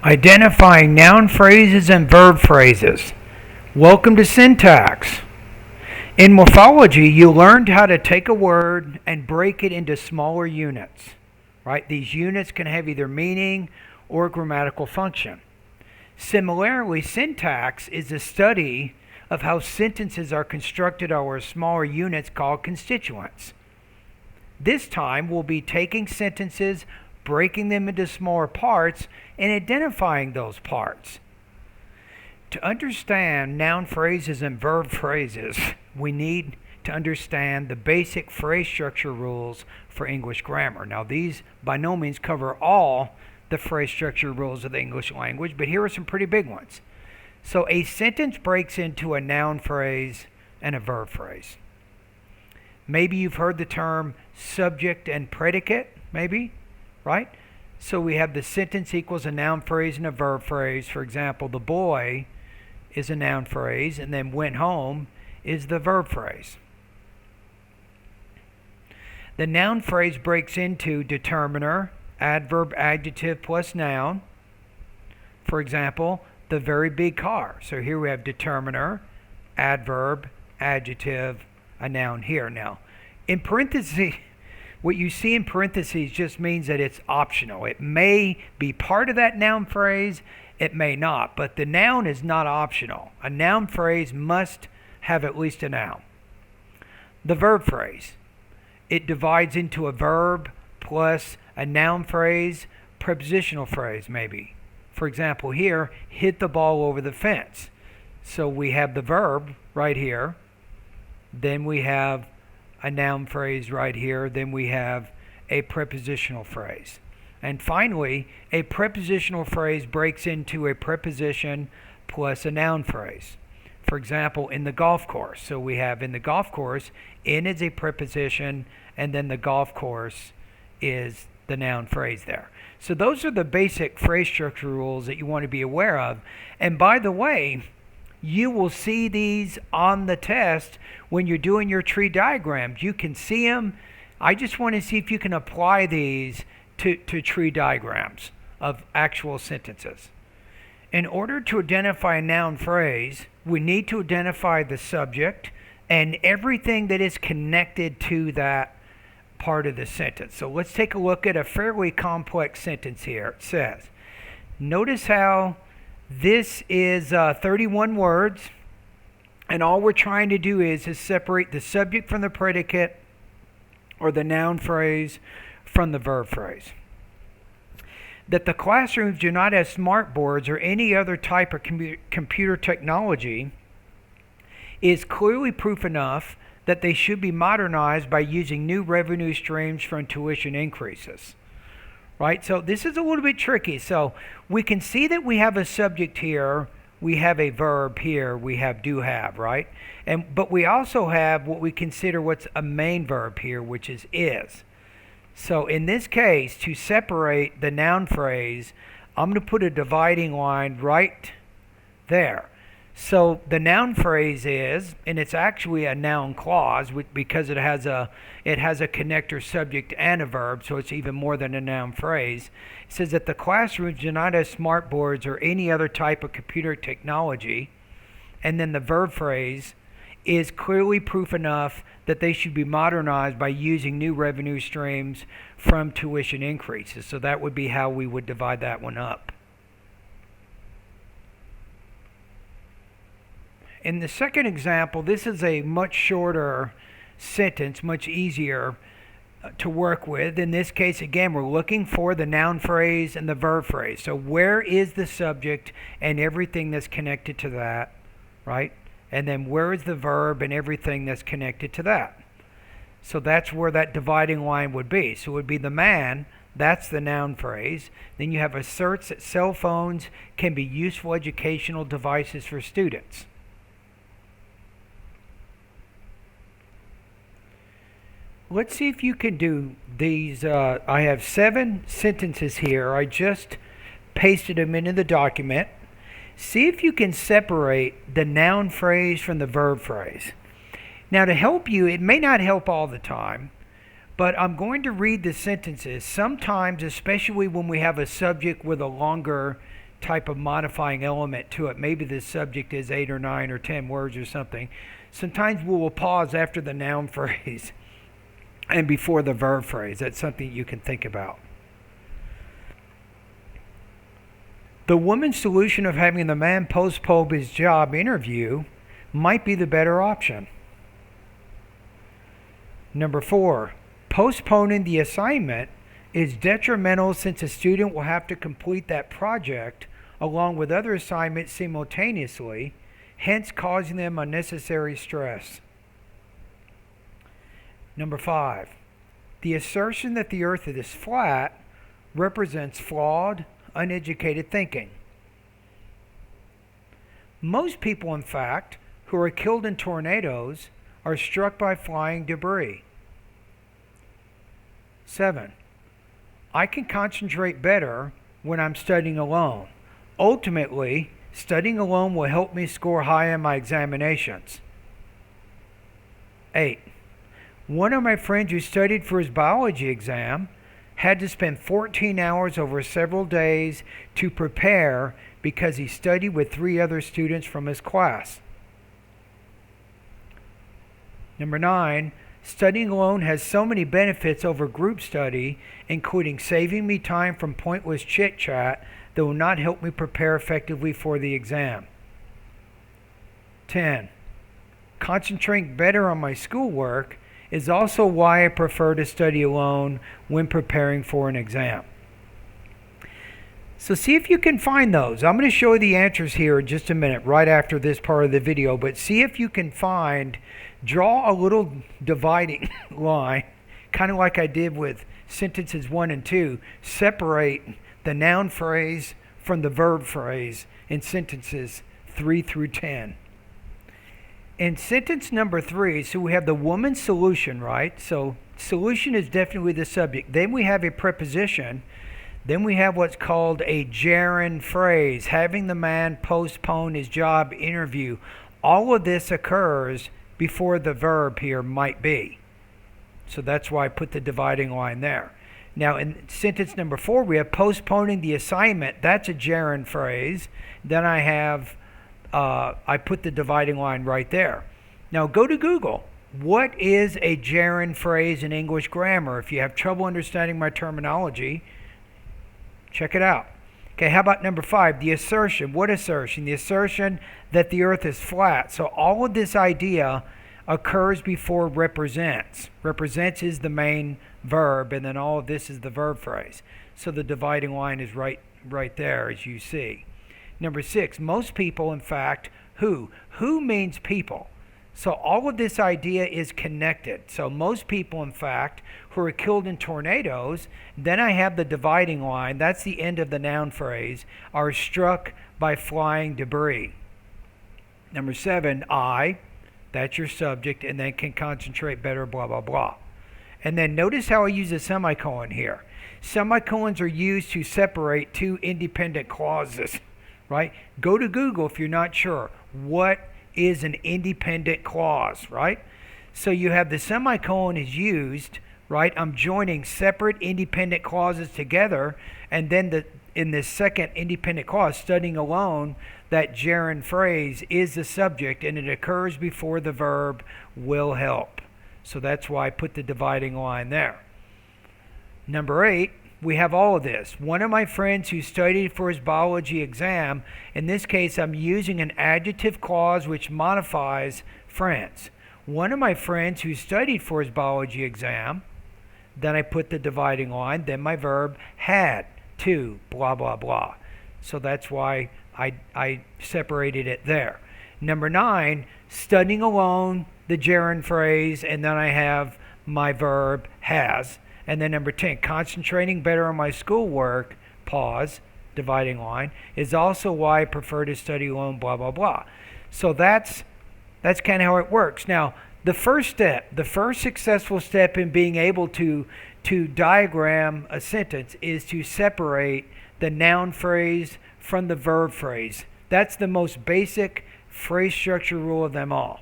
Identifying noun phrases and verb phrases. Welcome to syntax. In morphology, you learned how to take a word and break it into smaller units. Right? These units can have either meaning or grammatical function. Similarly, syntax is the study of how sentences are constructed over smaller units called constituents. This time, we'll be taking sentences, breaking them into smaller parts, and identifying those parts. To understand noun phrases and verb phrases, we need to understand the basic phrase structure rules for English grammar. Now, these by no means cover all the phrase structure rules of the English language, but here are some pretty big ones. So a sentence breaks into a noun phrase and a verb phrase. Maybe you've heard the term subject and predicate, maybe, right? So we have the sentence equals a noun phrase and a verb phrase. For example, the boy is a noun phrase, and then went home is the verb phrase. The noun phrase breaks into determiner, adverb, adjective plus noun. For example, the very big car. So here we have determiner, adverb, adjective, a noun here. Now, in parentheses, what you see in parentheses just means that it's optional. It may be part of that noun phrase, it may not, but the noun is not optional. A noun phrase must have at least a noun. The verb phrase, it divides into a verb plus a noun phrase, prepositional phrase maybe. For example, here, hit the ball over the fence. So we have the verb right here, then we have a noun phrase right here, then we have a prepositional phrase. And finally, a prepositional phrase breaks into a preposition plus a noun phrase. For example, in the golf course. So we have in the golf course, in is a preposition, and then the golf course is the noun phrase there. So those are the basic phrase structure rules that you want to be aware of. And by the way, you will see these on the test when you're doing your tree diagrams. You can see them. I just want to see if you can apply these to tree diagrams of actual sentences. In order to identify a noun phrase, we need to identify the subject and everything that is connected to that part of the sentence. So let's take a look at a fairly complex sentence here. It says, notice how this is 31 words, and all we're trying to do is separate the subject from the predicate or the noun phrase from the verb phrase. That the classrooms do not have smartboards or any other type of computer technology is clearly proof enough that they should be modernized by using new revenue streams from tuition increases. Right? So this is a little bit tricky. So we can see that we have a subject here, we have a verb here, we have do have, right? But we also have what we consider what's a main verb here, which is. So in this case, to separate the noun phrase, I'm going to put a dividing line right there. So the noun phrase is, and it's actually a noun clause because it has a connector, subject, and a verb, so it's even more than a noun phrase. It says that the classrooms do not have smartboards or any other type of computer technology, and then the verb phrase is clearly proof enough that they should be modernized by using new revenue streams from tuition increases. So that would be how we would divide that one up. In the second example, this is a much shorter sentence, much easier to work with. In this case, again, we're looking for the noun phrase and the verb phrase. So where is the subject and everything that's connected to that, right? And then where is the verb and everything that's connected to that? So that's where that dividing line would be. So it would be the man, that's the noun phrase. Then you have asserts that cell phones can be useful educational devices for students. Let's see if you can do these. I have 7 sentences here. I just pasted them into the document. See if you can separate the noun phrase from the verb phrase. Now, to help you, it may not help all the time, but I'm going to read the sentences. Sometimes, especially when we have a subject with a longer type of modifying element to it. Maybe the subject is 8 or 9 or 10 words or something. Sometimes we will pause after the noun phrase and before the verb phrase. That's something you can think about. The woman's solution of having the man postpone his job interview might be the better option. Number 4, postponing the assignment is detrimental since a student will have to complete that project along with other assignments simultaneously, hence causing them unnecessary stress. Number 5, the assertion that the earth is flat represents flawed, uneducated thinking. Most people, in fact, who are killed in tornadoes are struck by flying debris. 7, I can concentrate better when I'm studying alone. Ultimately, studying alone will help me score high in my examinations. 8, one of my friends who studied for his biology exam had to spend 14 hours over several days to prepare because he studied with 3 other students from his class. Number 9, studying alone has so many benefits over group study, including saving me time from pointless chit-chat that will not help me prepare effectively for the exam. 10, concentrating better on my schoolwork is also why I prefer to study alone when preparing for an exam. So see if you can find those. I'm going to show you the answers here in just a minute, right after this part of the video, but see if you can draw a little dividing line, kind of like I did with sentences 1 and 2, separate the noun phrase from the verb phrase in sentences 3 through 10. In sentence number 3, so we have the woman's solution, right? So solution is definitely the subject. Then we have a preposition. Then we have what's called a gerund phrase, having the man postpone his job interview. All of this occurs before the verb here might be. So that's why I put the dividing line there. Now in sentence number 4, we have postponing the assignment. That's a gerund phrase. Then I have I put the dividing line right there. Now go to Google. What is a gerund phrase in English grammar? If you have trouble understanding my terminology, check it out. Okay, how about number 5, the assertion? What assertion? The assertion that the earth is flat. So all of this idea occurs before represents. Represents is the main verb, and then all of this is the verb phrase. So the dividing line is right there, as you see. Number 6, most people, in fact, who? Who means people. So all of this idea is connected. So most people, in fact, who are killed in tornadoes, then I have the dividing line, that's the end of the noun phrase, are struck by flying debris. Number 7, I, that's your subject, and then can concentrate better, blah, blah, blah. And then notice how I use a semicolon here. Semicolons are used to separate 2 independent clauses. Right? Go to Google if you're not sure. What is an independent clause, right? So you have the semicolon is used, right? I'm joining separate independent clauses together, and then in this second independent clause, studying alone, that gerund phrase is the subject, and it occurs before the verb will help. So that's why I put the dividing line there. Number 8, we have all of this. One of my friends who studied for his biology exam, in this case I'm using an adjective clause which modifies friends. One of my friends who studied for his biology exam, then I put the dividing line, then my verb had to, blah, blah, blah. So that's why I separated it there. Number 9, studying alone, the gerund phrase, and then I have my verb has. And then number 10, concentrating better on my schoolwork, pause, dividing line, is also why I prefer to study alone, blah, blah, blah. So that's kind of how it works. Now, the first step, the first successful step in being able to diagram a sentence is to separate the noun phrase from the verb phrase. That's the most basic phrase structure rule of them all.